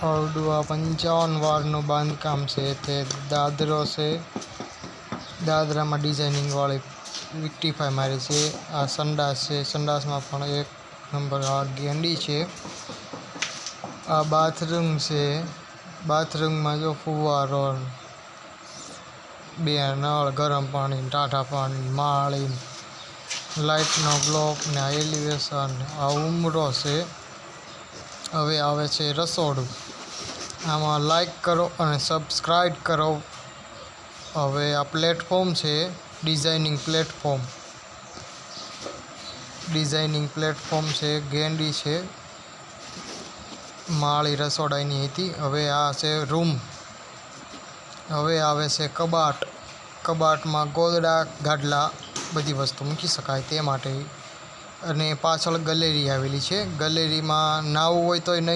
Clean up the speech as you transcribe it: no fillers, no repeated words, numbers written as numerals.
આવડું આ 55 વારનું બાંધકામ છે તે દાદરો છે. દાદરામાં ડિઝાઇનિંગ વાળી વિક્ટિફાઈ મારી છે. આ સંડાસ છે, સંડાસમાં પણ એક નંબર આ ગેંડી છે. આ બાથરૂમ છે. બાથરૂમમાં જો ફુવારો, બે નળ, ગરમ પાણી, ટાઢા પાણી, માળી, લાઇટનો બ્લોક ને આ એલિવેશન. આ ઉમરો છે. હવે આવે છે રસોડું. આમાં લાઈક કરો અને સબસ્ક્રાઈબ કરો. હવે આ પ્લેટફોર્મ છે, ડિઝાઇનિંગ પ્લેટફોર્મ છે, ગેંડી છે. માળી રસોડાની હતી. હવે આ છે રૂમ. હવે આવે છે કબાટ. કબાટમાં ગોદડા, ગાડલા બધી વસ્તુ મૂકી શકાય તે માટે. અને પાછળ ગેલેરી આવેલી છે. ગેલેરીમાં નાહવું હોય તોય નહીં